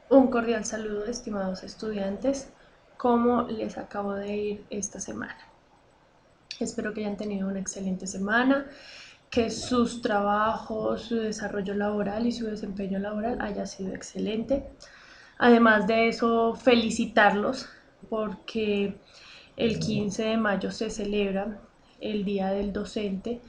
Un cordial saludo, estimados estudiantes. ¿Cómo les acabo de ir esta semana? Espero que hayan tenido una excelente semana, que sus trabajos, su desarrollo laboral y su desempeño laboral haya sido excelente. Además de eso, felicitarlos porque el 15 de mayo se celebra el Día del Docente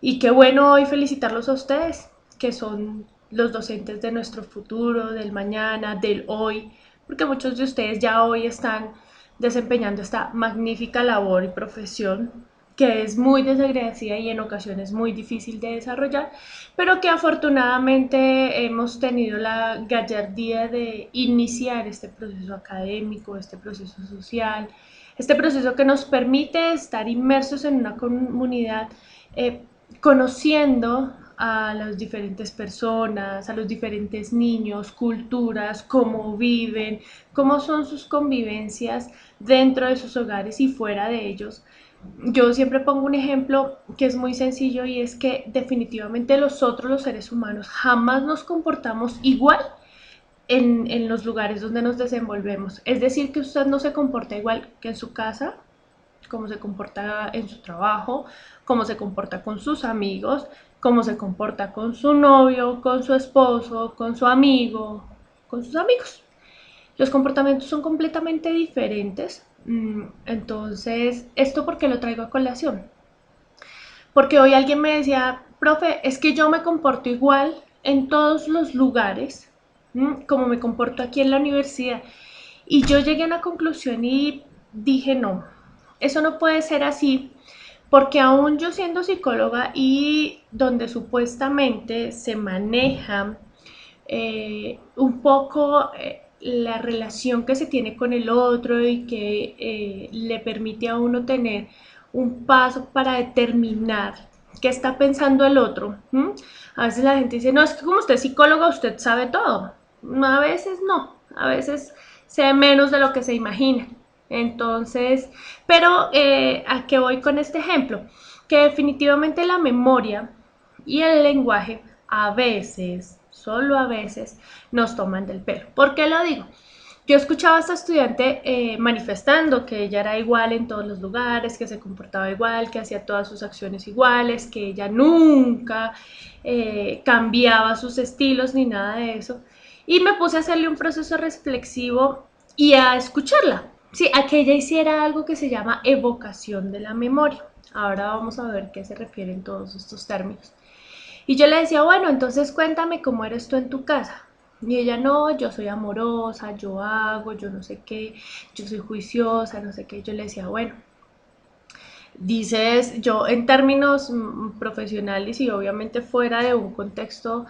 y qué bueno hoy felicitarlos a ustedes, que son los docentes de nuestro futuro, del mañana, del hoy, porque muchos de ustedes ya hoy están desempeñando esta magnífica labor y profesión que es muy desagradecida y en ocasiones muy difícil de desarrollar, pero que afortunadamente hemos tenido la gallardía de iniciar este proceso académico, este proceso social, este proceso que nos permite estar inmersos en una comunidad, conociendo a las diferentes personas, a los diferentes niños, culturas, cómo viven, cómo son sus convivencias dentro de sus hogares y fuera de ellos. Yo siempre pongo un ejemplo que es muy sencillo y es que definitivamente nosotros los seres humanos jamás nos comportamos igual en los lugares donde nos desenvolvemos. Es decir, que usted no se comporta igual que en su casa, cómo se comporta en su trabajo, cómo se comporta con sus amigos, cómo se comporta con su novio, con su esposo, con su amigo, con sus amigos. Los comportamientos son completamente diferentes. Entonces, ¿esto por qué lo traigo a colación? Porque hoy alguien me decía, profe, es que yo me comporto igual en todos los lugares, como me comporto aquí en la universidad. Y yo llegué a una conclusión y dije, no, eso no puede ser así, porque aún yo siendo psicóloga y donde supuestamente se maneja un poco la relación que se tiene con el otro y que le permite a uno tener un paso para determinar qué está pensando el otro. A veces la gente dice, no, es que como usted es psicóloga, usted sabe todo. A veces no, a veces sé menos de lo que se imagina. Entonces, pero ¿a qué voy con este ejemplo? Que definitivamente la memoria y el lenguaje a veces, solo a veces, nos toman del pelo. ¿Por qué lo digo? Yo escuchaba a esta estudiante manifestando que ella era igual en todos los lugares, que se comportaba igual, que hacía todas sus acciones iguales, que ella nunca cambiaba sus estilos ni nada de eso. Y me puse a hacerle un proceso reflexivo y a escucharla. Sí, a que ella hiciera algo que se llama evocación de la memoria. Ahora vamos a ver qué se refieren todos estos términos. Y yo le decía, bueno, entonces cuéntame cómo eres tú en tu casa. Y ella, no, yo soy amorosa, yo hago, yo no sé qué, yo soy juiciosa, no sé qué. Yo le decía, bueno, dices, yo en términos profesionales y obviamente fuera de un contexto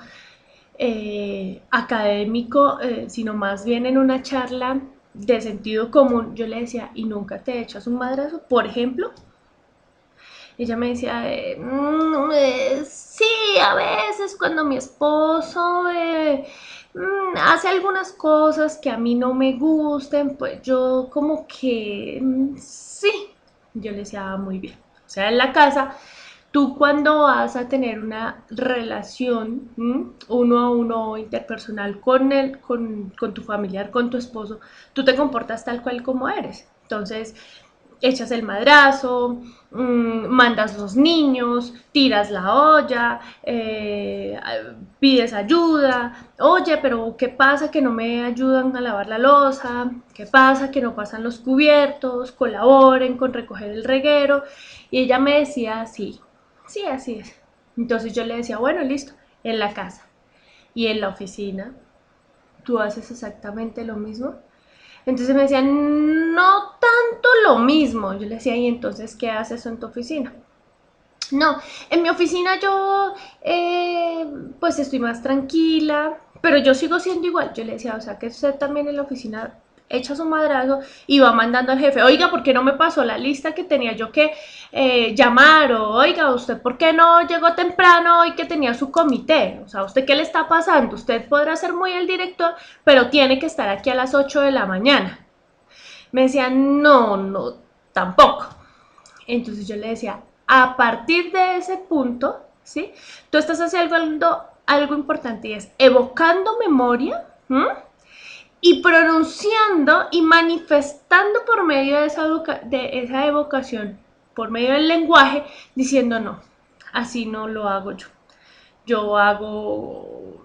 académico, sino más bien en una charla de sentido común, yo le decía, ¿y nunca te echas un madrazo? Por ejemplo, ella me decía, sí, a veces cuando mi esposo hace algunas cosas que a mí no me gusten, pues yo como que sí. Yo le decía, muy bien. O sea, en la casa, tú cuando vas a tener una relación uno a uno interpersonal con tu familiar, con tu esposo, tú te comportas tal cual como eres. Entonces, echas el madrazo, mandas los niños, tiras la olla, pides ayuda, oye, pero ¿qué pasa que no me ayudan a lavar la loza? ¿Qué pasa que no pasan los cubiertos? Colaboren con recoger el reguero. Y ella me decía, sí, sí, así es. Entonces yo le decía, bueno, listo, en la casa y en la oficina, ¿tú haces exactamente lo mismo? Entonces me decían, no tanto lo mismo. Yo le decía, ¿y entonces qué haces en tu oficina? No, en mi oficina yo pues estoy más tranquila, pero yo sigo siendo igual. Yo le decía, o sea que usted también en la oficina echa su madrazo y va mandando al jefe, oiga, ¿por qué no me pasó la lista que tenía yo que llamar? O oiga, ¿usted por qué no llegó temprano hoy que tenía su comité? O sea, ¿usted qué le está pasando? Usted podrá ser muy el director, pero tiene que estar aquí a las 8 de la mañana. Me decían, no, no, tampoco. Entonces yo le decía, a partir de ese punto, ¿sí? Tú estás haciendo algo importante y es evocando memoria, ¿m? y pronunciando y manifestando por medio de esa evocación, por medio del lenguaje, diciendo no, así no lo hago yo.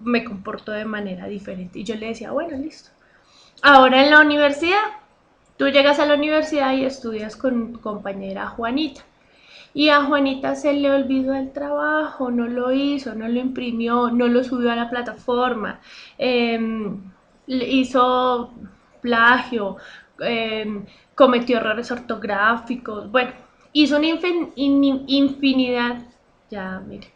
Me comporto de manera diferente. Y yo le decía, bueno, listo. Ahora en la universidad, tú llegas a la universidad y estudias con tu compañera Juanita. Y a Juanita se le olvidó el trabajo, no lo hizo, no lo imprimió, no lo subió a la plataforma, hizo plagio, cometió errores ortográficos, bueno, hizo una infinidad, ya mire,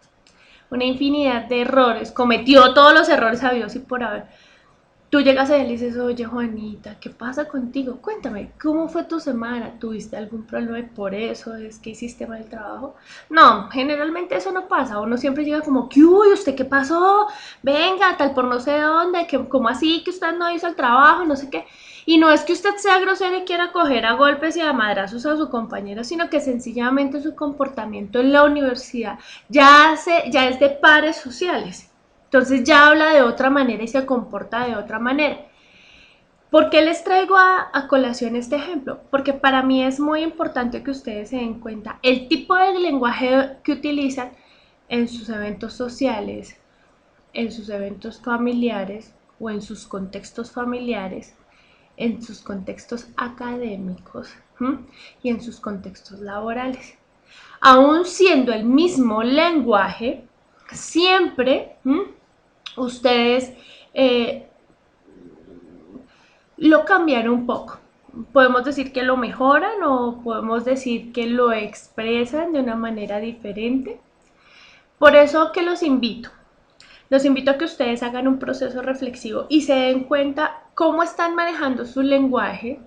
una infinidad de errores, cometió todos los errores habidos y por haber. Tú llegas a él y dices, oye Juanita, ¿qué pasa contigo? Cuéntame, ¿cómo fue tu semana? ¿Tuviste algún problema por eso? ¿Es que hiciste mal el trabajo? No, generalmente eso no pasa. Uno siempre llega como, ¿qué uy, usted qué pasó? Venga, tal por no sé dónde, que, ¿cómo así que usted no hizo el trabajo? No sé qué. Y no es que usted sea grosero y quiera coger a golpes y a madrazos a su compañero, sino que sencillamente su comportamiento en la universidad ya es de pares sociales. Entonces ya habla de otra manera y se comporta de otra manera. ¿Por qué les traigo a colación este ejemplo? Porque para mí es muy importante que ustedes se den cuenta el tipo de lenguaje que utilizan en sus eventos sociales, en sus eventos familiares o en sus contextos familiares, en sus contextos académicos, ¿m? Y en sus contextos laborales. Aún siendo el mismo lenguaje, siempre ustedes lo cambiaron un poco. Podemos decir que lo mejoran o podemos decir que lo expresan de una manera diferente. Por eso que los invito a que ustedes hagan un proceso reflexivo y se den cuenta cómo están manejando su lenguaje,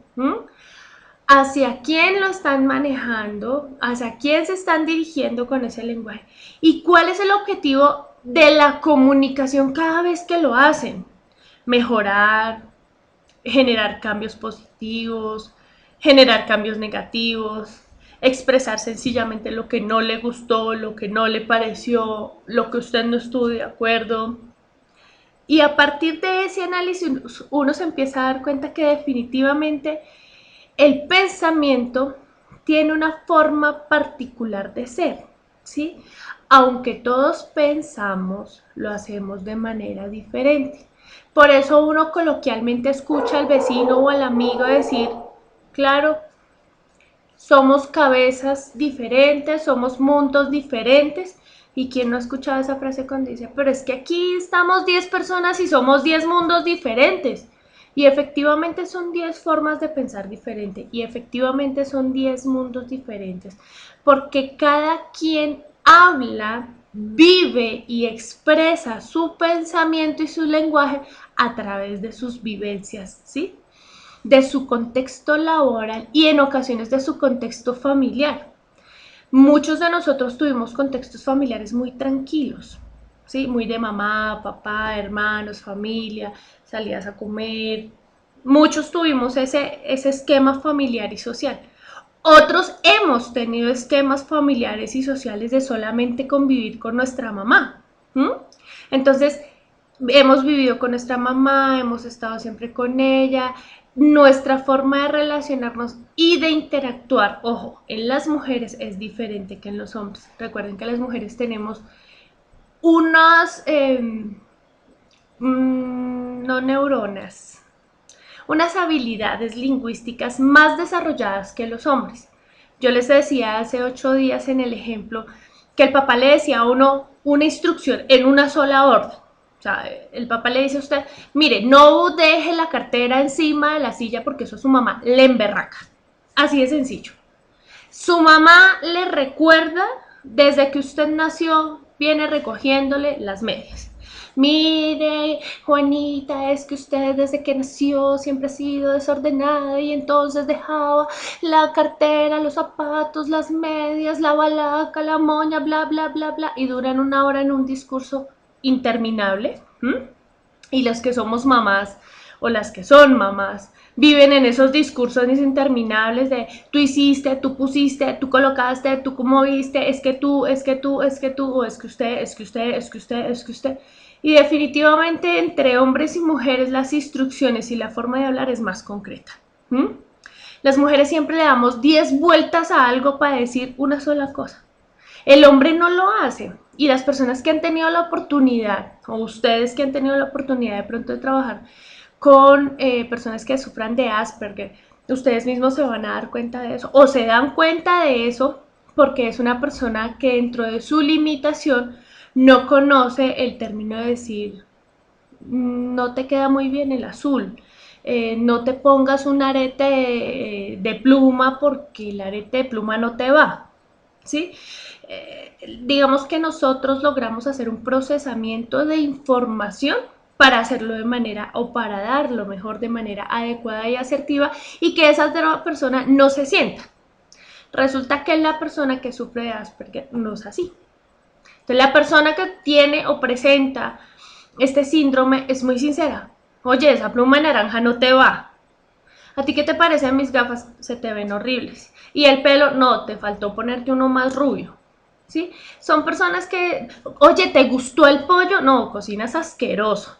hacia quién lo están manejando, hacia quién se están dirigiendo con ese lenguaje y cuál es el objetivo de la comunicación cada vez que lo hacen. Mejorar, generar cambios positivos, generar cambios negativos, expresar sencillamente lo que no le gustó, lo que no le pareció, lo que usted no estuvo de acuerdo. Y a partir de ese análisis uno se empieza a dar cuenta que definitivamente el pensamiento tiene una forma particular de ser, ¿sí? Aunque todos pensamos, lo hacemos de manera diferente. Por eso uno coloquialmente escucha al vecino o al amigo decir, claro, somos cabezas diferentes, somos mundos diferentes. ¿Y quién no ha escuchado esa frase cuando dice, pero es que aquí estamos 10 personas y somos 10 mundos diferentes? Y efectivamente son 10 formas de pensar diferente y efectivamente son 10 mundos diferentes, porque cada quien habla, vive y expresa su pensamiento y su lenguaje a través de sus vivencias, ¿sí? De su contexto laboral y en ocasiones de su contexto familiar. Muchos de nosotros tuvimos contextos familiares muy tranquilos, ¿sí? Muy de mamá, papá, hermanos, familia, salidas a comer. Muchos tuvimos ese esquema familiar y social. Otros hemos tenido esquemas familiares y sociales de solamente convivir con nuestra mamá. Entonces, hemos vivido con nuestra mamá, hemos estado siempre con ella, nuestra forma de relacionarnos y de interactuar, ojo, en las mujeres es diferente que en los hombres. Recuerden que las mujeres tenemos unas, no neuronas, unas habilidades lingüísticas más desarrolladas que los hombres. Yo les decía hace 8 días en el ejemplo que el papá le decía a uno una instrucción en una sola orden. O sea, el papá le dice a usted, mire, no deje la cartera encima de la silla porque eso a su mamá le emberraca. Así de sencillo. Su mamá le recuerda desde que usted nació, viene recogiéndole las medias. Mire, Juanita, es que usted desde que nació siempre ha sido desordenada y entonces dejaba la cartera, los zapatos, las medias, la balaca, la moña, bla, bla, bla, bla, y duran 1 hora en un discurso interminable. Y las que somos mamás o las que son mamás viven en esos discursos interminables de tú hiciste, tú pusiste, tú colocaste, tú moviste, es que tú, es que tú, es que tú, o es que usted, es que usted, es que usted, es que usted. Y definitivamente entre hombres y mujeres las instrucciones y la forma de hablar es más concreta. Las mujeres siempre le damos 10 vueltas a algo para decir una sola cosa. El hombre no lo hace. Y las personas que han tenido la oportunidad, o ustedes que han tenido la oportunidad de pronto de trabajar con personas que sufran de Asperger, ustedes mismos se van a dar cuenta de eso, o se dan cuenta de eso porque es una persona que dentro de su limitación no conoce el término de decir no te queda muy bien el azul, no te pongas un arete de pluma porque el arete de pluma no te va, ¿sí? Digamos que nosotros logramos hacer un procesamiento de información para hacerlo de manera o para darlo mejor de manera adecuada y asertiva y que esa otra persona no se sienta. Resulta que la persona que sufre de Asperger no es así. Entonces la persona que tiene o presenta este síndrome es muy sincera. Oye, esa pluma naranja no te va. ¿A ti qué te parecen mis gafas? Se te ven horribles. Y el pelo, no, te faltó ponerte uno más rubio. ¿Sí? Son personas que, oye, ¿te gustó el pollo? No, cocinas asqueroso.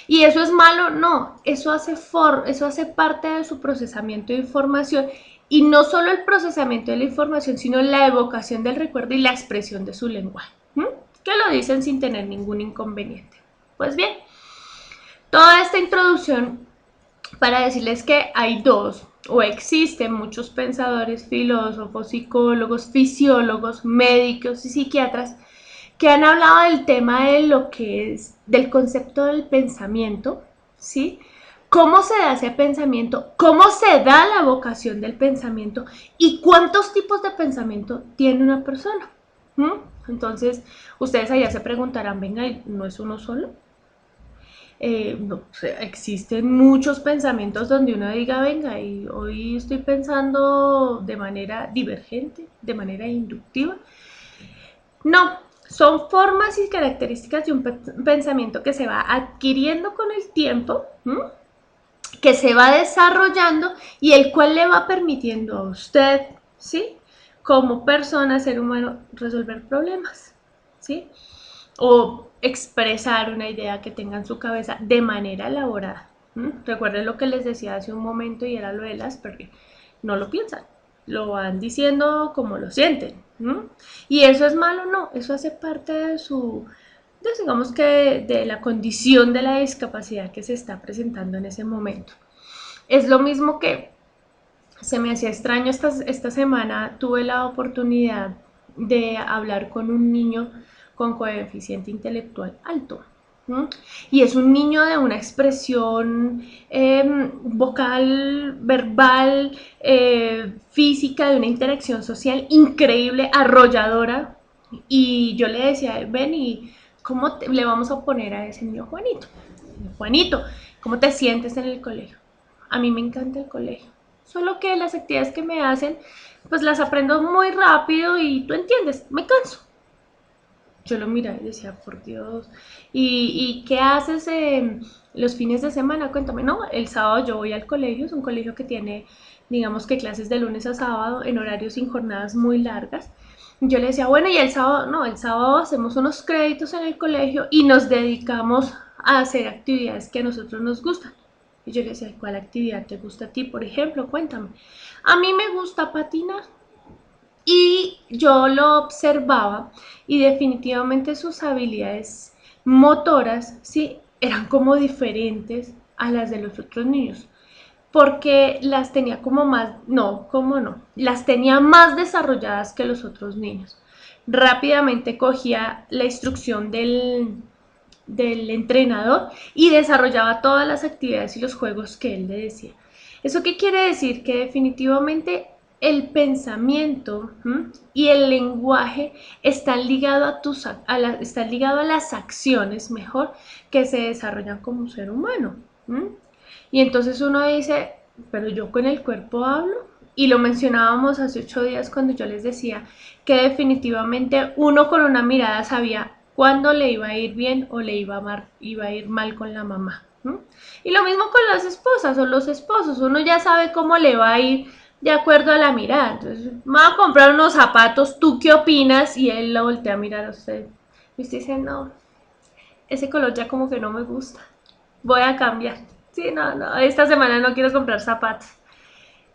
¿Y eso es malo? No, eso hace parte de su procesamiento de información y no solo el procesamiento de la información, sino la evocación del recuerdo y la expresión de su lenguaje, que lo dicen sin tener ningún inconveniente. Pues bien, toda esta introducción para decirles que hay dos o existen muchos pensadores, filósofos, psicólogos, fisiólogos, médicos y psiquiatras que han hablado del tema de lo que es, del concepto del pensamiento, ¿sí? ¿Cómo se da ese pensamiento? ¿Cómo se da la vocación del pensamiento? ¿Y cuántos tipos de pensamiento tiene una persona? Entonces, ustedes allá se preguntarán, venga, ¿no es uno solo? No, o sea, existen muchos pensamientos donde uno diga, venga, y hoy estoy pensando de manera divergente, de manera inductiva. No, son formas y características de un pensamiento que se va adquiriendo con el tiempo, que se va desarrollando y el cual le va permitiendo a usted, ¿sí? Como persona, ser humano, resolver problemas, ¿sí? O expresar una idea que tenga en su cabeza de manera elaborada. Recuerden lo que les decía hace un momento y era lo de las porque no lo piensan, lo van diciendo como lo sienten. Y eso es malo, no, eso hace parte de su, digamos que de la condición de la discapacidad que se está presentando en ese momento. Es lo mismo que se me hacía extraño esta semana, tuve la oportunidad de hablar con un niño con coeficiente intelectual alto. Y es un niño de una expresión vocal, verbal, física, de una interacción social increíble, arrolladora. Y yo le decía, ven, ¿y cómo le vamos a poner a ese niño Juanito? Juanito, ¿cómo te sientes en el colegio? A mí me encanta el colegio. Solo que las actividades que me hacen, pues las aprendo muy rápido y tú entiendes, me canso. Yo lo miraba y decía, por Dios, ¿y qué haces los fines de semana? Cuéntame, no, el sábado yo voy al colegio, es un colegio que tiene, digamos que clases de lunes a sábado en horarios sin jornadas muy largas. Yo le decía, bueno, y el sábado, no, el sábado hacemos unos créditos en el colegio y nos dedicamos a hacer actividades que a nosotros nos gustan. Y yo le decía, ¿cuál actividad te gusta a ti? Por ejemplo, cuéntame. A mí me gusta patinar. Y yo lo observaba y definitivamente sus habilidades motoras, sí, eran como diferentes a las de los otros niños. Porque las tenía como más, no, ¿cómo no? Las tenía más desarrolladas que los otros niños. Rápidamente cogía la instrucción del entrenador y desarrollaba todas las actividades y los juegos que él le decía. ¿Eso qué quiere decir? Que definitivamente el pensamiento y el lenguaje están ligados están ligados a las acciones, mejor, que se desarrollan como ser humano. Y entonces uno dice, pero yo con el cuerpo hablo. Y lo mencionábamos hace 8 días cuando yo les decía que definitivamente uno con una mirada sabía cuándo le iba a ir bien o le iba a ir mal con la mamá. Y lo mismo con las esposas o los esposos, uno ya sabe cómo le va a ir de acuerdo a la mirada. Entonces, me voy a comprar unos zapatos, ¿tú qué opinas? Y él lo voltea a mirar a usted. Y usted dice, no, ese color ya como que no me gusta, voy a cambiar. Sí, no, esta semana no quiero comprar zapatos.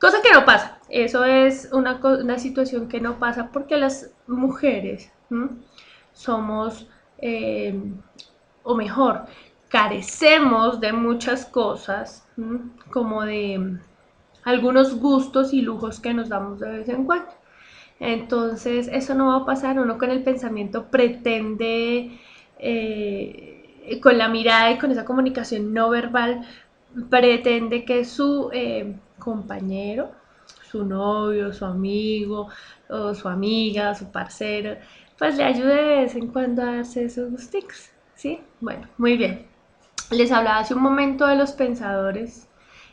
Cosa que no pasa, eso es una situación que no pasa porque las mujeres somos, eh, o mejor, carecemos de muchas cosas, como de algunos gustos y lujos que nos damos de vez en cuando. Entonces, eso no va a pasar. Uno con el pensamiento pretende, con la mirada y con esa comunicación no verbal, pretende que su compañero, su novio, su amigo, o su amiga, su parcero, pues le ayude de vez en cuando a darse esos gustitos, ¿sí? Bueno, muy bien. Les hablaba hace un momento de los pensadores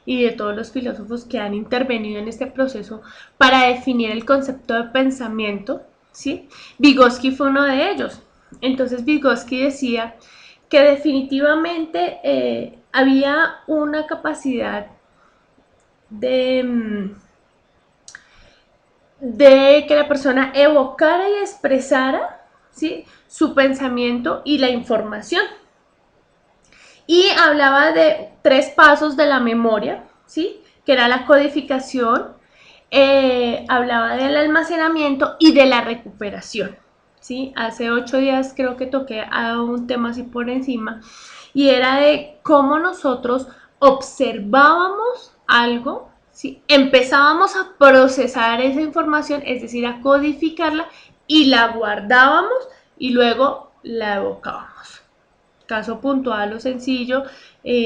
y de todos los filósofos que han intervenido en este proceso para definir el concepto de pensamiento, ¿sí? Vygotsky fue uno de ellos. Entonces Vygotsky decía que definitivamente había una capacidad de, de que la persona evocara y expresara, ¿sí?, su pensamiento y la información. Y hablaba de 3 pasos de la memoria, ¿sí?, que era la codificación, hablaba del almacenamiento y de la recuperación, ¿sí? Hace 8 días creo que toqué a un tema así por encima, y era de cómo nosotros observábamos algo, ¿sí?, empezábamos a procesar esa información, es decir, a codificarla, y la guardábamos y luego la evocábamos. Caso puntual o sencillo,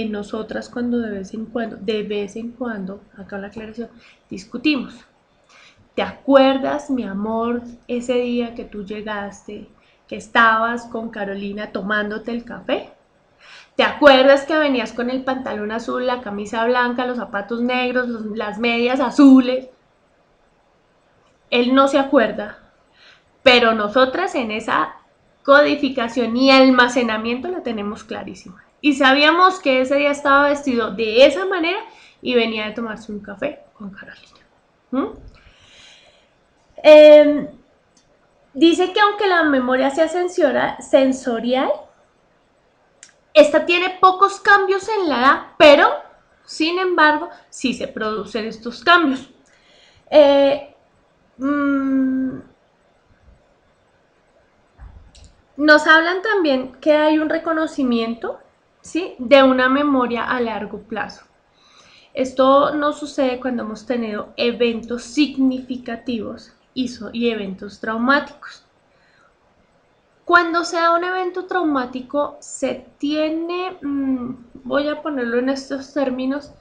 nosotras cuando de vez en cuando, acá la aclaración, discutimos. ¿Te acuerdas, mi amor, ese día que tú llegaste, que estabas con Carolina tomándote el café? ¿Te acuerdas que venías con el pantalón azul, la camisa blanca, los zapatos negros, las medias azules? Él no se acuerda, pero nosotras en esa codificación y almacenamiento la tenemos clarísima. Y sabíamos que ese día estaba vestido de esa manera y venía de tomarse un café con Carolina. Dice que aunque la memoria sea sensorial, esta tiene pocos cambios en la edad, pero sin embargo sí se producen estos cambios. Nos hablan también que hay un reconocimiento, ¿sí?, de una memoria a largo plazo. Esto nos sucede cuando hemos tenido eventos significativos y eventos traumáticos. Cuando se da un evento traumático, se tiene, voy a ponerlo en estos términos,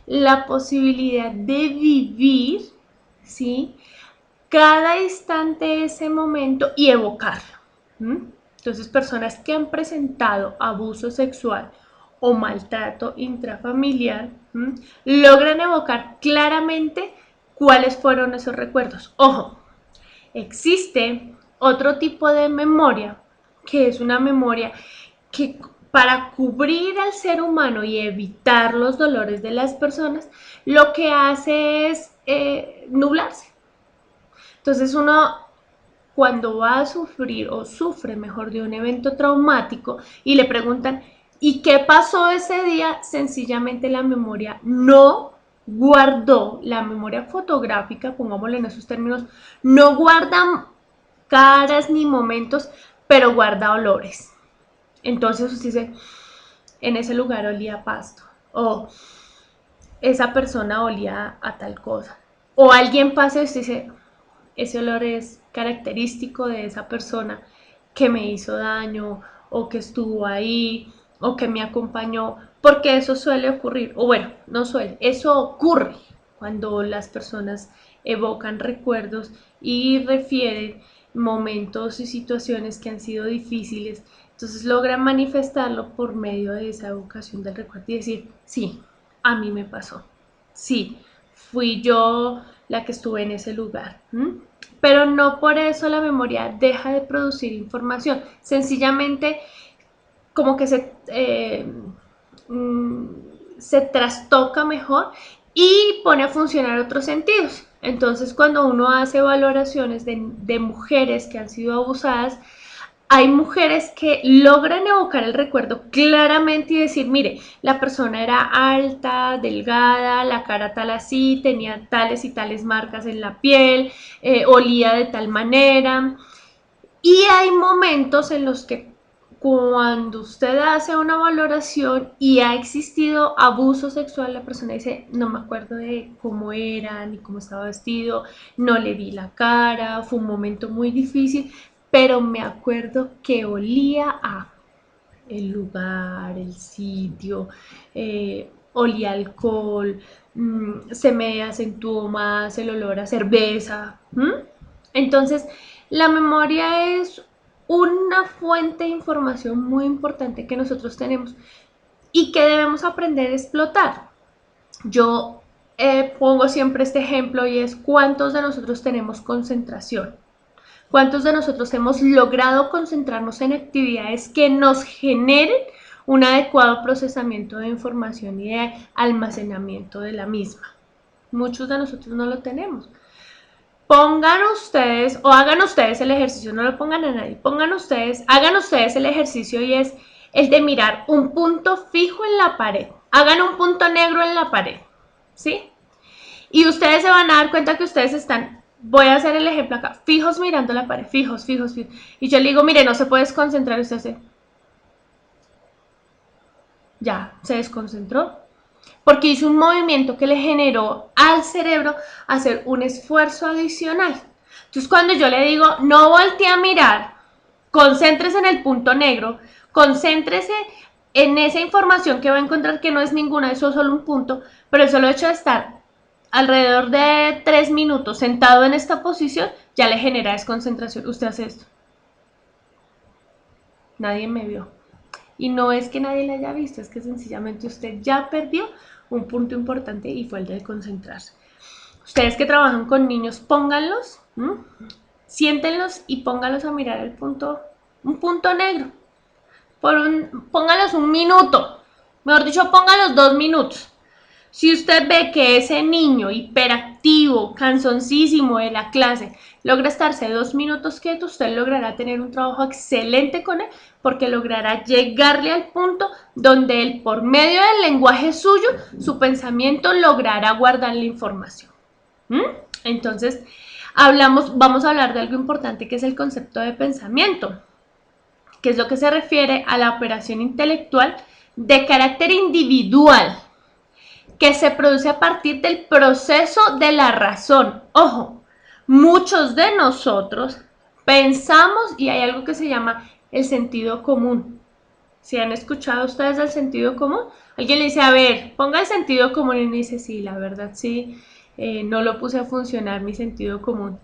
la posibilidad de vivir, ¿sí?, cada instante de ese momento y evocarlo. Entonces, personas que han presentado abuso sexual o maltrato intrafamiliar logran evocar claramente cuáles fueron esos recuerdos. Ojo, existe otro tipo de memoria, que es una memoria que, para cubrir al ser humano y evitar los dolores de las personas, lo que hace es nublarse. Entonces uno, cuando va a sufrir o sufre mejor de un evento traumático y le preguntan ¿y qué pasó ese día?, sencillamente la memoria no guardó, la memoria fotográfica, pongámosle en esos términos, no guarda caras ni momentos, pero guarda olores. Entonces usted dice, en ese lugar olía a pasto, o esa persona olía a tal cosa, o alguien pasa y usted dice, ese olor es característico de esa persona que me hizo daño, o que estuvo ahí, o que me acompañó, porque eso suele ocurrir, o bueno, no suele, eso ocurre cuando las personas evocan recuerdos y refieren momentos y situaciones que han sido difíciles. Entonces logran manifestarlo por medio de esa evocación del recuerdo y decir, sí, a mí me pasó, sí, fui yo la que estuve en ese lugar. Pero no por eso la memoria deja de producir información, sencillamente como que se trastoca mejor y pone a funcionar otros sentidos. Entonces, cuando uno hace valoraciones de mujeres que han sido abusadas, hay mujeres que logran evocar el recuerdo claramente y decir, mire, la persona era alta, delgada, la cara tal así, tenía tales y tales marcas en la piel, olía de tal manera. Y hay momentos en los que cuando usted hace una valoración y ha existido abuso sexual, la persona dice, no me acuerdo de cómo era, ni cómo estaba vestido, no le vi la cara, fue un momento muy difícil, pero me acuerdo que olía a el lugar, el sitio, olía alcohol, se me acentuó más el olor a cerveza. Entonces, la memoria es una fuente de información muy importante que nosotros tenemos y que debemos aprender a explotar. Yo pongo siempre este ejemplo y es cuántos de nosotros tenemos concentración. ¿Cuántos de nosotros hemos logrado concentrarnos en actividades que nos generen un adecuado procesamiento de información y de almacenamiento de la misma? Muchos de nosotros no lo tenemos. Pongan ustedes o hagan ustedes el ejercicio, no lo pongan a nadie, pongan ustedes, hagan ustedes el ejercicio y es el de mirar un punto fijo en la pared. Hagan un punto negro en la pared, ¿sí? Y ustedes se van a dar cuenta que ustedes están, voy a hacer el ejemplo acá, fijos mirando la pared, fijos, fijos, fijos. Y yo le digo, mire, no se puede desconcentrar, usted hace, ya, se desconcentró. Porque hizo un movimiento que le generó al cerebro hacer un esfuerzo adicional. Entonces, cuando yo le digo, no voltee a mirar, concéntrese en el punto negro, concéntrese en esa información que va a encontrar que no es ninguna, eso es solo un punto, pero el solo hecho de estar alrededor de 3 minutos sentado en esta posición ya le genera desconcentración. Usted hace esto. Nadie me vio. Y no es que nadie le haya visto, es que sencillamente usted ya perdió un punto importante y fue el de concentrarse. Ustedes que trabajan con niños, pónganlos, siéntenlos y pónganlos a mirar el punto, un punto negro. Pónganlos un minuto, mejor dicho, pónganlos 2 minutos. Si usted ve que ese niño hiperactivo, cansoncísimo de la clase, logra estarse 2 minutos quieto, usted logrará tener un trabajo excelente con él porque logrará llegarle al punto donde él, por medio del lenguaje suyo, su pensamiento logrará guardar la información. Entonces, vamos a hablar de algo importante que es el concepto de pensamiento, que es lo que se refiere a la operación intelectual de carácter individual que se produce a partir del proceso de la razón. Ojo, muchos de nosotros pensamos y hay algo que se llama el sentido común. ¿Si han escuchado ustedes el sentido común? Alguien le dice, a ver, ponga el sentido común y uno dice, sí, la verdad sí, no lo puse a funcionar mi sentido común.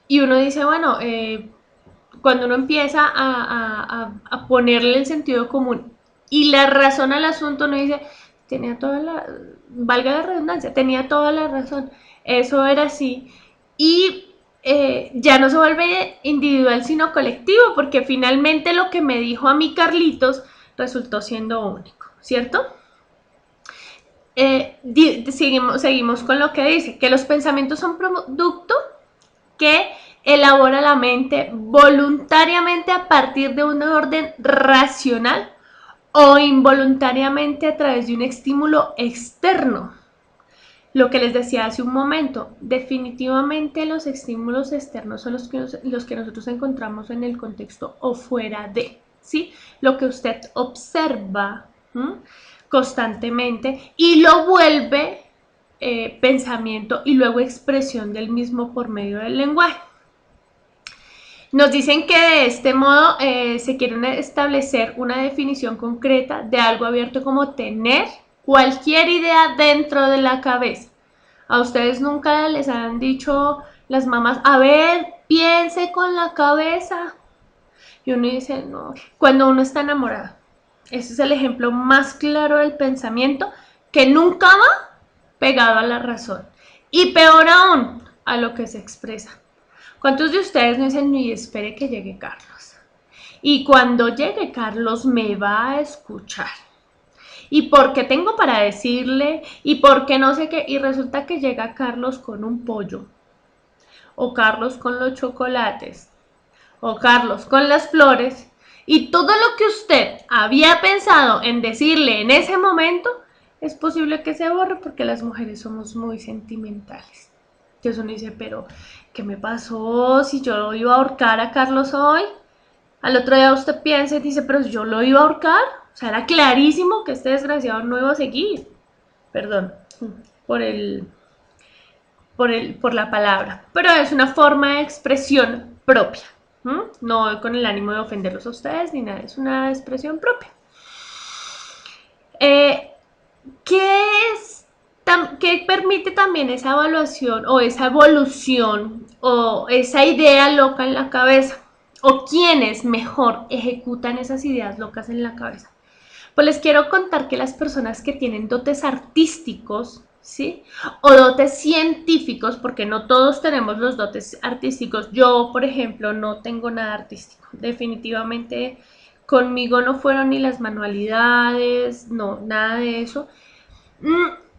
Y uno dice, bueno, cuando uno empieza a ponerle el sentido común y la razón al asunto, uno dice, tenía toda la, valga la redundancia, tenía toda la razón, eso era así, y ya no se vuelve individual sino colectivo, porque finalmente lo que me dijo a mí Carlitos resultó siendo único, ¿cierto? Seguimos con lo que dice, que los pensamientos son producto que elabora la mente voluntariamente a partir de un orden racional o involuntariamente a través de un estímulo externo. Lo que les decía hace un momento, definitivamente los estímulos externos son los que nosotros encontramos en el contexto o fuera de, ¿sí? Lo que usted observa constantemente y lo vuelve pensamiento y luego expresión del mismo por medio del lenguaje. Nos dicen que de este modo se quiere establecer una definición concreta de algo abierto como tener cualquier idea dentro de la cabeza. A ustedes nunca les han dicho las mamás, a ver, piense con la cabeza. Y uno dice, no, cuando uno está enamorado. Ese es el ejemplo más claro del pensamiento que nunca va pegado a la razón. Y peor aún, a lo que se expresa. ¿Cuántos de ustedes no dicen, ni espere que llegue Carlos? Y cuando llegue Carlos me va a escuchar. ¿Y por qué tengo para decirle? ¿Y por qué no sé qué? Y resulta que llega Carlos con un pollo. O Carlos con los chocolates. o Carlos con las flores, y todo lo que usted había pensado en decirle en ese momento, es posible que se borre porque las mujeres somos muy sentimentales. Entonces uno dice, pero ¿qué me pasó si yo iba a ahorcar a Carlos hoy? Al otro día usted piensa y dice, pero yo lo iba a ahorcar. O sea, era clarísimo que este desgraciado no iba a seguir. Perdón por por la palabra, pero es una forma de expresión propia. No con el ánimo de ofenderlos a ustedes ni nada, es una expresión propia. Eh, ¿Qué es ¿Qué permite también esa evaluación o esa evolución o esa idea loca en la cabeza? ¿O quiénes mejor ejecutan esas ideas locas en la cabeza? Pues les quiero contar que las personas que tienen dotes artísticos, ¿sí? O dotes científicos, porque no todos tenemos los dotes artísticos. Yo, por ejemplo, no tengo nada artístico. Definitivamente conmigo no fueron ni las manualidades, no, nada de eso.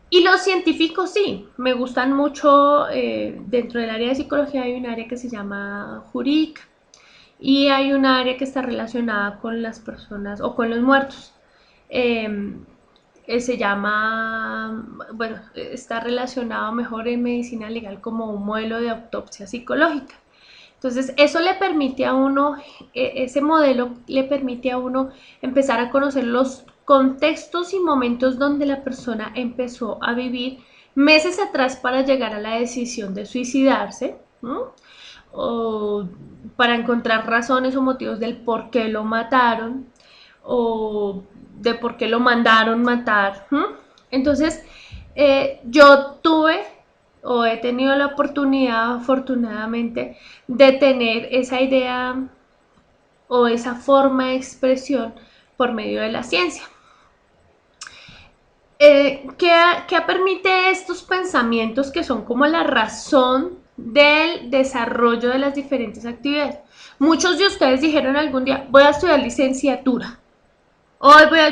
Y los científicos sí, me gustan mucho. Dentro del área de psicología hay un área que se llama jurídica y hay un área que está relacionada con las personas o con los muertos. Eh, Se llama, bueno, está relacionado mejor en medicina legal como un modelo de autopsia psicológica. Entonces, eso le permite a uno, ese modelo le permite a uno empezar a conocer los contextos y momentos donde la persona empezó a vivir meses atrás para llegar a la decisión de suicidarse, ¿no? O para encontrar razones o motivos del por qué lo mataron o de por qué lo mandaron matar. Entonces, yo tuve o he tenido la oportunidad, afortunadamente, de tener esa idea o esa forma de expresión por medio de la ciencia. ¿Qué permite estos pensamientos que son como la razón del desarrollo de las diferentes actividades? Muchos de ustedes dijeron algún día, voy a estudiar licenciatura.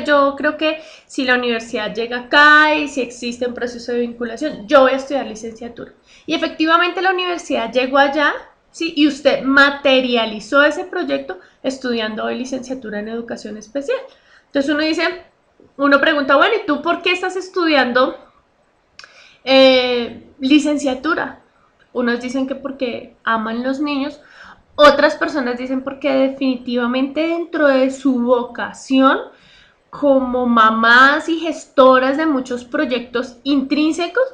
Yo creo que si la universidad llega acá y si existe un proceso de vinculación, yo voy a estudiar licenciatura. Y efectivamente la universidad llegó allá, ¿sí? Y usted materializó ese proyecto estudiando hoy licenciatura en educación especial. Entonces uno pregunta, bueno, ¿y tú por qué estás estudiando licenciatura? Unos dicen que porque aman los niños, otras personas dicen porque definitivamente dentro de su vocación como mamás y gestoras de muchos proyectos intrínsecos,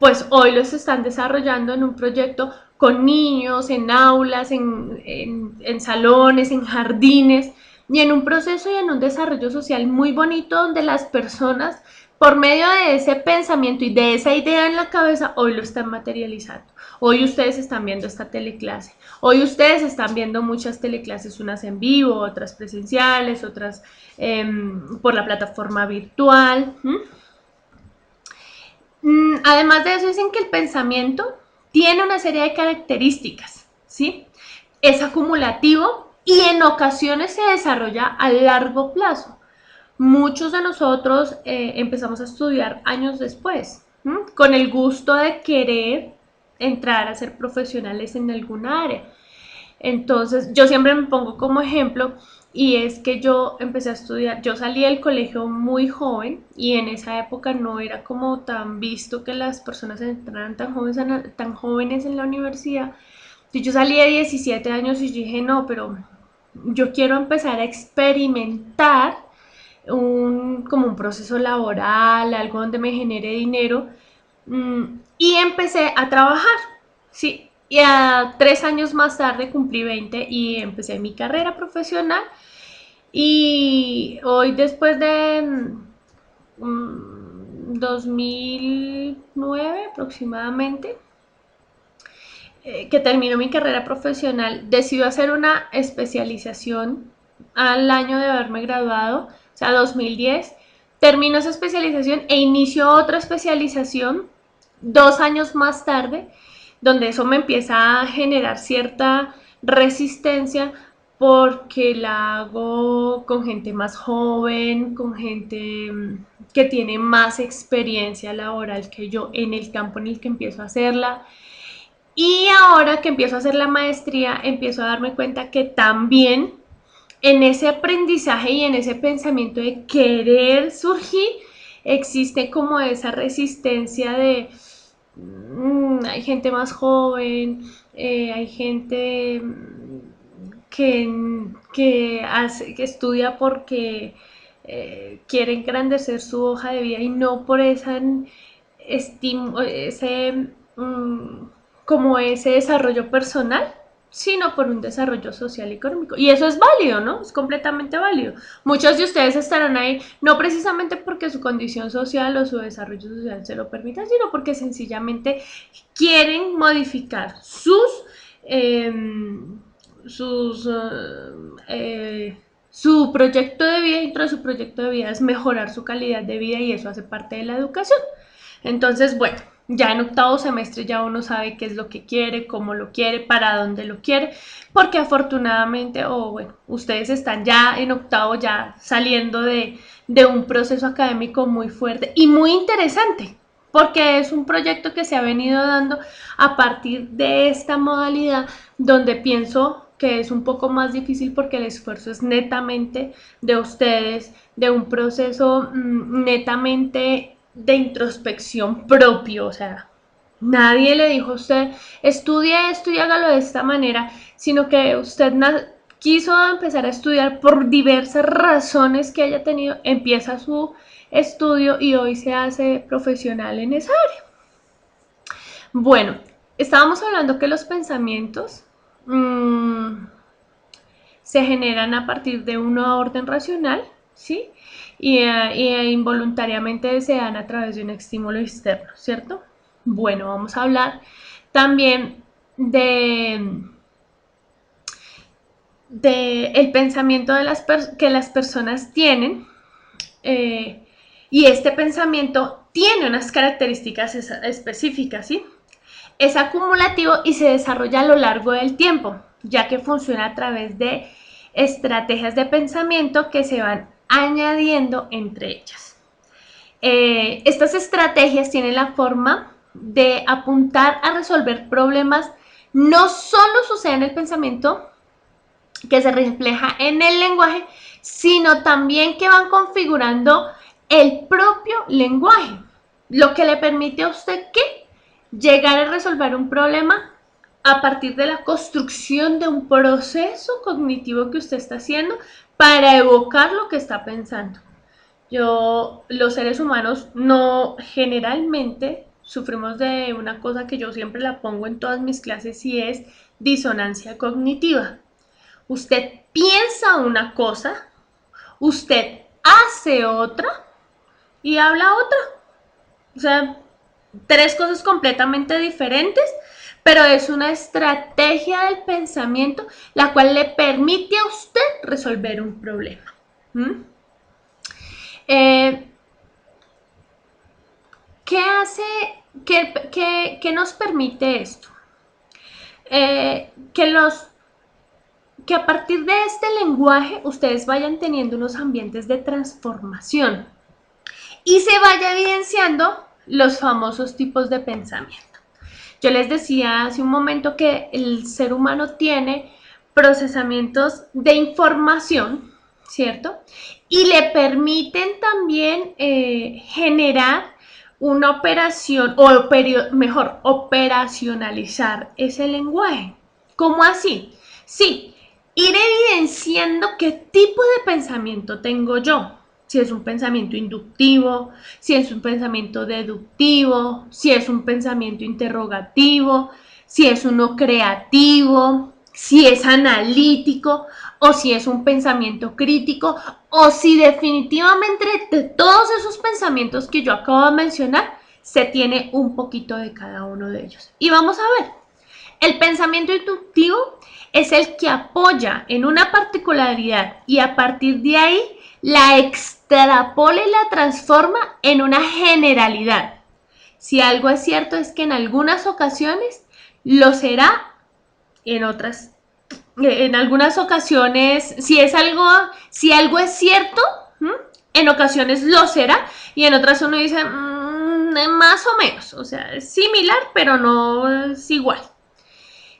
pues hoy los están desarrollando en un proyecto con niños, en aulas, en salones, en jardines, y en un proceso y en un desarrollo social muy bonito donde las personas, por medio de ese pensamiento y de esa idea en la cabeza, hoy lo están materializando. Hoy ustedes están viendo esta teleclase. Hoy ustedes están viendo muchas teleclases, unas en vivo, otras presenciales, otras por la plataforma virtual. Además de eso, dicen que el pensamiento tiene una serie de características, ¿sí? Es acumulativo y en ocasiones se desarrolla a largo plazo. Muchos de nosotros empezamos a estudiar años después, con el gusto de querer entrar a ser profesionales en alguna área. Entonces, yo siempre me pongo como ejemplo y es que yo empecé a estudiar, yo salí del colegio muy joven y en esa época no era como tan visto que las personas entraran tan jóvenes en la universidad. Yo salí de 17 años y dije, no, pero yo quiero empezar a experimentar como un proceso laboral, algo donde me genere dinero. Y empecé a trabajar, sí. Y a 3 años más tarde cumplí 20 y empecé mi carrera profesional. Y hoy después de 2009 aproximadamente, que terminó mi carrera profesional, decidí hacer una especialización al año de haberme graduado, o sea, 2010. Termino esa especialización e inicio otra especialización 2 años más tarde, donde eso me empieza a generar cierta resistencia porque la hago con gente más joven, con gente que tiene más experiencia laboral que yo en el campo en el que empiezo a hacerla. Y ahora que empiezo a hacer la maestría, empiezo a darme cuenta que también en ese aprendizaje y en ese pensamiento de querer surgir, existe como esa resistencia de hay gente más joven, hay gente que estudia porque quiere engrandecer su hoja de vida y no por ese como ese desarrollo personal, sino por un desarrollo social y económico. Y eso es válido, ¿no? Es completamente válido. Muchos de ustedes estarán ahí no precisamente porque su condición social o su desarrollo social se lo permita, sino porque sencillamente quieren modificar eh, sus su proyecto de vida. Dentro de su proyecto de vida es mejorar su calidad de vida y eso hace parte de la educación. Entonces, bueno, ya en octavo semestre ya uno sabe qué es lo que quiere, cómo lo quiere, para dónde lo quiere, porque afortunadamente, o bueno, ustedes están ya en octavo, ya saliendo de un proceso académico muy fuerte y muy interesante, porque es un proyecto que se ha venido dando a partir de esta modalidad, donde pienso que es un poco más difícil porque el esfuerzo es netamente de ustedes, de un proceso netamente de introspección propio, o sea, nadie le dijo a usted, estudie esto y hágalo de esta manera, sino que usted quiso empezar a estudiar por diversas razones que haya tenido, empieza su estudio y hoy se hace profesional en esa área. Bueno, estábamos hablando que los pensamientos se generan a partir de una orden racional, ¿sí? Y involuntariamente se dan a través de un estímulo externo, ¿cierto? Bueno, vamos a hablar también de el pensamiento que las personas tienen, y este pensamiento tiene unas características específicas, ¿sí? Es acumulativo y se desarrolla a lo largo del tiempo, ya que funciona a través de estrategias de pensamiento que se van añadiendo entre ellas. Estas estrategias tienen la forma de apuntar a resolver problemas. No solo sucede en el pensamiento, que se refleja en el lenguaje, sino también que van configurando el propio lenguaje, lo que le permite a usted que llegar a resolver un problema a partir de la construcción de un proceso cognitivo que usted está haciendo para evocar lo que está pensando. Los seres humanos no generalmente sufrimos de una cosa que yo siempre la pongo en todas mis clases y es disonancia cognitiva. Usted piensa una cosa, usted hace otra y habla otra. O sea, tres cosas completamente diferentes, pero es una estrategia del pensamiento la cual le permite a usted resolver un problema. Eh, ¿Qué hace, qué nos permite esto? Que a partir de este lenguaje ustedes vayan teniendo unos ambientes de transformación y se vaya evidenciando los famosos tipos de pensamiento. Yo les decía hace un momento que el ser humano tiene procesamientos de información, ¿cierto? Y le permiten también generar una operación, o mejor, operacionalizar ese lenguaje. ¿Cómo así? Sí, ir evidenciando qué tipo de pensamiento tengo yo. Si es un pensamiento inductivo, si es un pensamiento deductivo, si es un pensamiento interrogativo, si es uno creativo, si es analítico o si es un pensamiento crítico o si definitivamente de todos esos pensamientos que yo acabo de mencionar se tiene un poquito de cada uno de ellos. Y vamos a ver, el pensamiento inductivo es el que apoya en una particularidad y a partir de ahí la extrapola y la transforma en una generalidad. Si algo es cierto es que en algunas ocasiones lo será, en algunas ocasiones, si algo es cierto, en ocasiones lo será y en otras uno dice más o menos, o sea, es similar pero no es igual.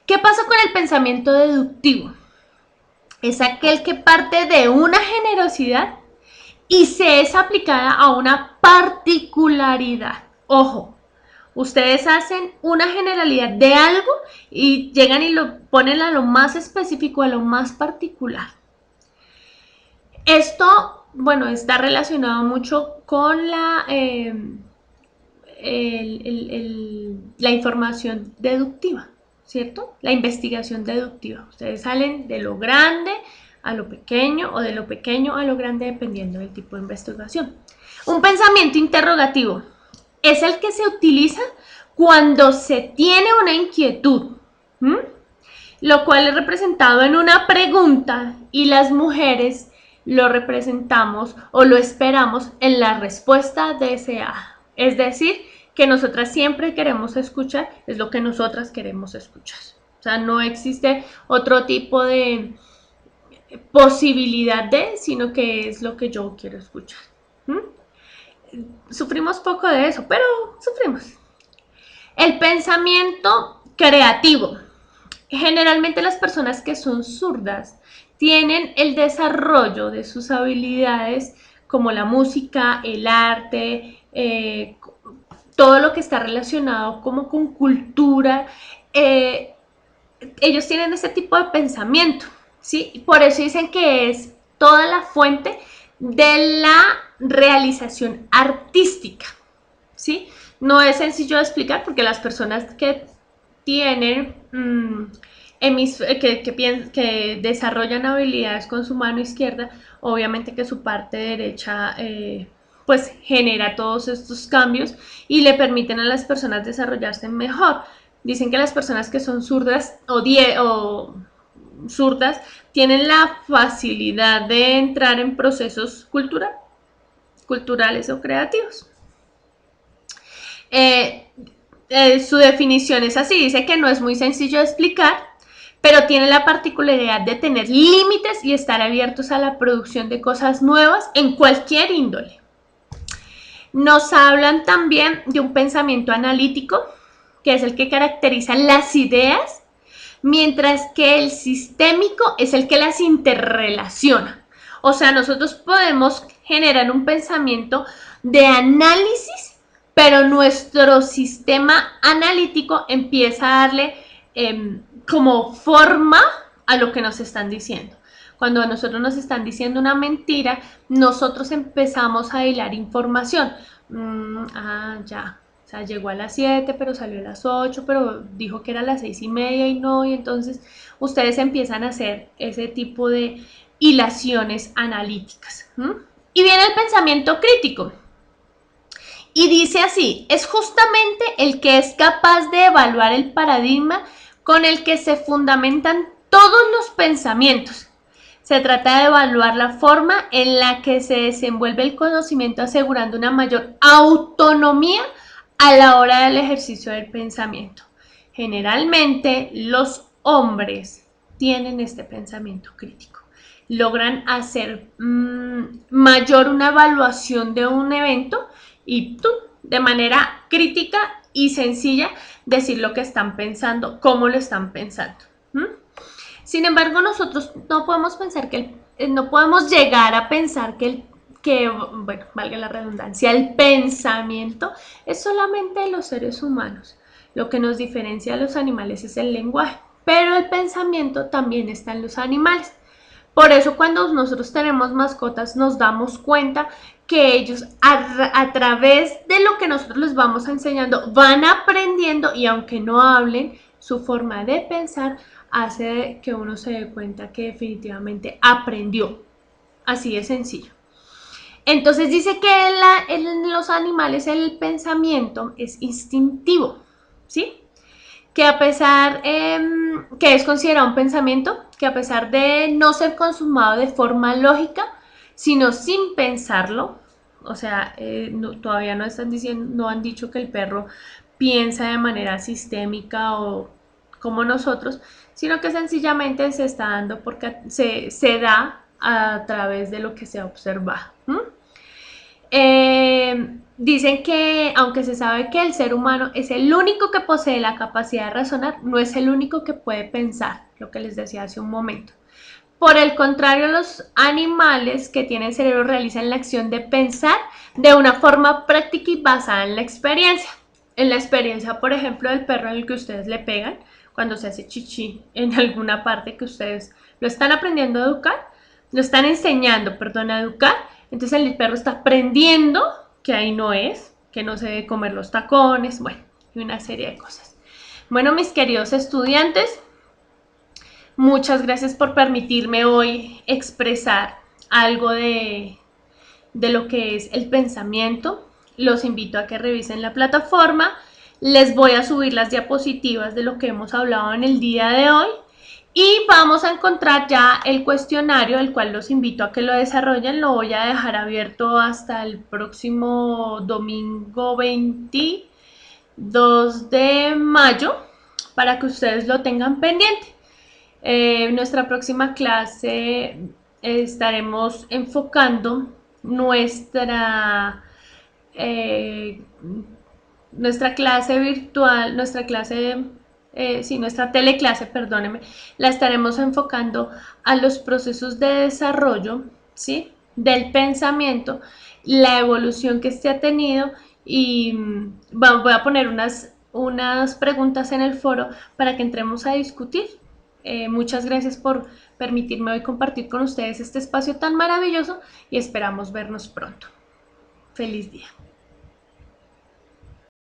¿Qué pasa con el pensamiento deductivo? Es aquel que parte de una generosidad y se es aplicada a una particularidad. Ojo, ustedes hacen una generalidad de algo y llegan y lo ponen a lo más específico, a lo más particular. Esto, bueno, está relacionado mucho con la información deductiva, ¿cierto? La investigación deductiva. Ustedes salen de lo grande a lo pequeño o de lo pequeño a lo grande dependiendo del tipo de investigación. Un pensamiento interrogativo es el que se utiliza cuando se tiene una inquietud, lo cual es representado en una pregunta y las mujeres lo representamos o lo esperamos en la respuesta deseada. Es decir, que nosotras siempre queremos escuchar, es lo que nosotras queremos escuchar. O sea, no existe otro tipo de posibilidad de, sino que es lo que yo quiero escuchar. Sufrimos poco de eso, pero sufrimos. El pensamiento creativo. Generalmente las personas que son zurdas tienen el desarrollo de sus habilidades como la música, el arte, todo lo que está relacionado como con cultura. Ellos tienen ese tipo de pensamiento, ¿sí? Por eso dicen que es toda la fuente de la realización artística, ¿sí? No es sencillo de explicar porque las personas que tienen que desarrollan habilidades con su mano izquierda, obviamente que su parte derecha pues genera todos estos cambios y le permiten a las personas desarrollarse mejor. Dicen que las personas que son zurdas o zurdas tienen la facilidad de entrar en procesos culturales o creativos. Su definición es así, dice que no es muy sencillo de explicar, pero tiene la particularidad de tener límites y estar abiertos a la producción de cosas nuevas en cualquier índole. Nos hablan también de un pensamiento analítico, que es el que caracteriza las ideas, mientras que el sistémico es el que las interrelaciona. O sea, nosotros podemos generar un pensamiento de análisis, pero nuestro sistema analítico empieza a darle como forma a lo que nos están diciendo. Cuando a nosotros nos están diciendo una mentira, nosotros empezamos a hilar información. Ya, o sea, llegó a las 7, pero salió a las 8, pero dijo que era a las 6:30 y no, y entonces ustedes empiezan a hacer ese tipo de hilaciones analíticas. Y viene el pensamiento crítico. Y dice así, es justamente el que es capaz de evaluar el paradigma con el que se fundamentan todos los pensamientos. Se trata de evaluar la forma en la que se desenvuelve el conocimiento asegurando una mayor autonomía a la hora del ejercicio del pensamiento. Generalmente los hombres tienen este pensamiento crítico. Logran hacer mayor una evaluación de un evento y tú, de manera crítica y sencilla, decir lo que están pensando, cómo lo están pensando. Sin embargo, nosotros no podemos pensar no podemos llegar a pensar bueno, valga la redundancia, el pensamiento es solamente de los seres humanos. Lo que nos diferencia a los animales es el lenguaje, pero el pensamiento también está en los animales. Por eso cuando nosotros tenemos mascotas nos damos cuenta que ellos a través de lo que nosotros les vamos enseñando van aprendiendo y aunque no hablen, su forma de pensar hace que uno se dé cuenta que definitivamente aprendió. Así de sencillo. Entonces dice que en los animales el pensamiento es instintivo, ¿sí? Que a pesar que es considerado un pensamiento, que a pesar de no ser consumado de forma lógica, sino sin pensarlo, o sea, todavía no han dicho que el perro piensa de manera sistémica o como nosotros, sino que sencillamente se está dando porque se da a través de lo que se observa. Dicen que, aunque se sabe que el ser humano es el único que posee la capacidad de razonar, no es el único que puede pensar, lo que les decía hace un momento. Por el contrario, los animales que tienen cerebro realizan la acción de pensar de una forma práctica y basada en la experiencia. En la experiencia, por ejemplo, del perro en el que ustedes le pegan, cuando se hace chichi en alguna parte que ustedes lo están aprendiendo a educar, lo están enseñando, perdón, a educar, entonces el perro está aprendiendo que ahí no es, que no se debe comer los tacones, bueno, y una serie de cosas. Bueno, mis queridos estudiantes, muchas gracias por permitirme hoy expresar algo de lo que es el pensamiento. Los invito a que revisen la plataforma. Les voy a subir las diapositivas de lo que hemos hablado en el día de hoy. Y vamos a encontrar ya el cuestionario, el cual los invito a que lo desarrollen. Lo voy a dejar abierto hasta el próximo domingo 22 de mayo para que ustedes lo tengan pendiente. Nuestra próxima clase estaremos enfocando nuestra, eh, nuestra clase virtual, nuestra teleclase, perdónenme, la estaremos enfocando a los procesos de desarrollo, ¿sí? Del pensamiento, la evolución que este ha tenido y voy a poner unas preguntas en el foro para que entremos a discutir. Muchas gracias por permitirme hoy compartir con ustedes este espacio tan maravilloso y esperamos vernos pronto. Feliz día.